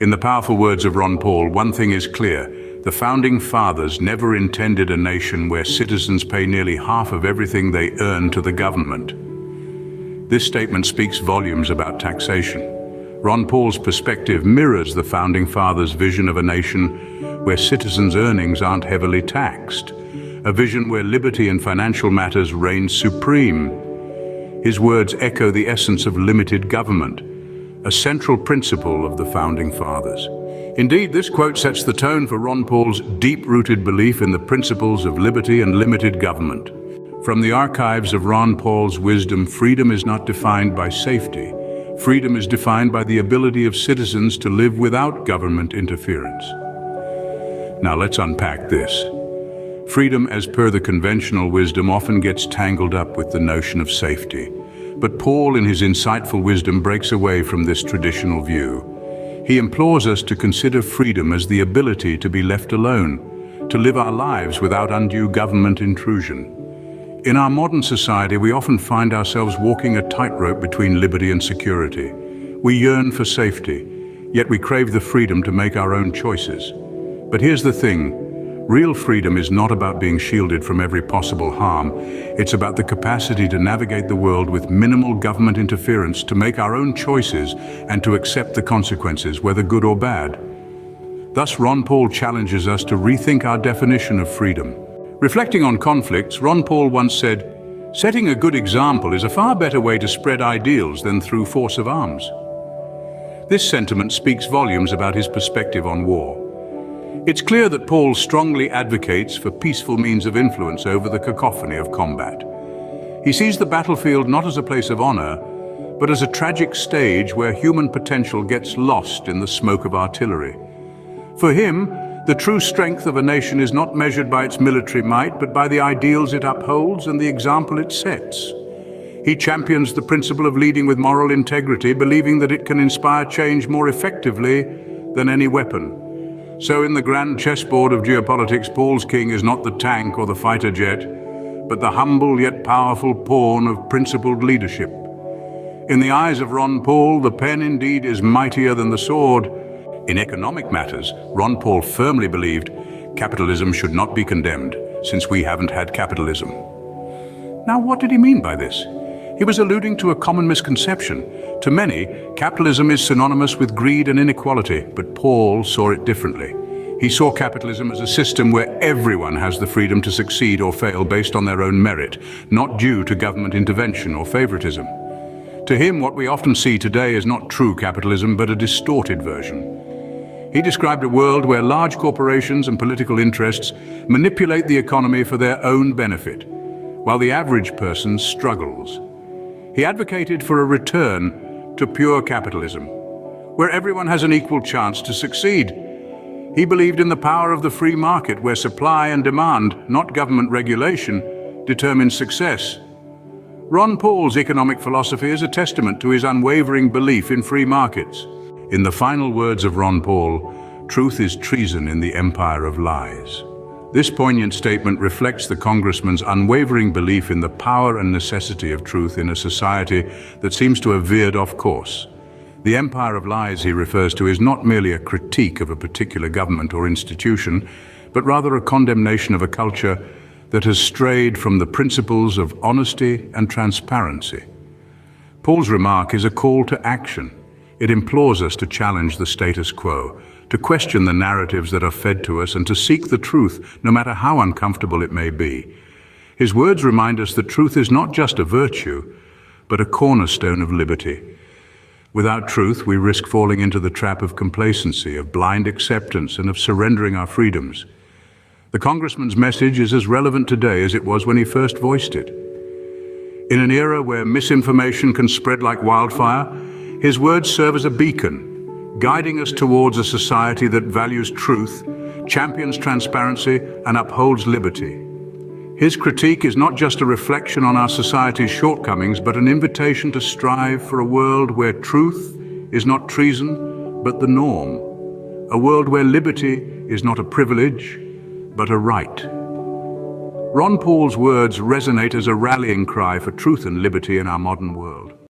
In the powerful words of Ron Paul, one thing is clear. The Founding Fathers never intended a nation where citizens pay nearly half of everything they earn to the government. This statement speaks volumes about taxation. Ron Paul's perspective mirrors the Founding Fathers' vision of a nation where citizens' earnings aren't heavily taxed, a vision where liberty in financial matters reigns supreme. His words echo the essence of limited government, a central principle of the Founding Fathers. Indeed, this quote sets the tone for Ron Paul's deep-rooted belief in the principles of liberty and limited government. From the archives of Ron Paul's wisdom, freedom is not defined by safety. Freedom is defined by the ability of citizens to live without government interference. Now let's unpack this. Freedom, as per the conventional wisdom, often gets tangled up with the notion of safety. But Paul, in his insightful wisdom, breaks away from this traditional view. He implores us to consider freedom as the ability to be left alone, to live our lives without undue government intrusion. In our modern society, we often find ourselves walking a tightrope between liberty and security. We yearn for safety, yet we crave the freedom to make our own choices. But here's the thing. Real freedom is not about being shielded from every possible harm. It's about the capacity to navigate the world with minimal government interference, to make our own choices and to accept the consequences, whether good or bad. Thus, Ron Paul challenges us to rethink our definition of freedom. Reflecting on conflicts, Ron Paul once said, "Setting a good example is a far better way to spread ideals than through force of arms." This sentiment speaks volumes about his perspective on war. It's clear that Paul strongly advocates for peaceful means of influence over the cacophony of combat. He sees the battlefield not as a place of honor, but as a tragic stage where human potential gets lost in the smoke of artillery. For him, the true strength of a nation is not measured by its military might, but by the ideals it upholds and the example it sets. He champions the principle of leading with moral integrity, believing that it can inspire change more effectively than any weapon. So in the grand chessboard of geopolitics, Paul's king is not the tank or the fighter jet, but the humble yet powerful pawn of principled leadership. In the eyes of Ron Paul, the pen indeed is mightier than the sword. In economic matters, Ron Paul firmly believed capitalism should not be condemned, since we haven't had capitalism. Now, what did he mean by this? He was alluding to a common misconception. To many, capitalism is synonymous with greed and inequality, but Paul saw it differently. He saw capitalism as a system where everyone has the freedom to succeed or fail based on their own merit, not due to government intervention or favoritism. To him, what we often see today is not true capitalism, but a distorted version. He described a world where large corporations and political interests manipulate the economy for their own benefit, while the average person struggles. He advocated for a return to pure capitalism, where everyone has an equal chance to succeed. He believed in the power of the free market, where supply and demand, not government regulation, determine success. Ron Paul's economic philosophy is a testament to his unwavering belief in free markets. In the final words of Ron Paul, "Truth is treason in the empire of lies." This poignant statement reflects the Congressman's unwavering belief in the power and necessity of truth in a society that seems to have veered off course. The empire of lies he refers to is not merely a critique of a particular government or institution, but rather a condemnation of a culture that has strayed from the principles of honesty and transparency. Paul's remark is a call to action. It implores us to challenge the status quo, to question the narratives that are fed to us, and to seek the truth, no matter how uncomfortable it may be. His words remind us that truth is not just a virtue, but a cornerstone of liberty. Without truth, we risk falling into the trap of complacency, of blind acceptance, and of surrendering our freedoms. The Congressman's message is as relevant today as it was when he first voiced it. In an era where misinformation can spread like wildfire, his words serve as a beacon, guiding us towards a society that values truth, champions transparency, and upholds liberty. His critique is not just a reflection on our society's shortcomings, but an invitation to strive for a world where truth is not treason, but the norm. A world where liberty is not a privilege, but a right. Ron Paul's words resonate as a rallying cry for truth and liberty in our modern world.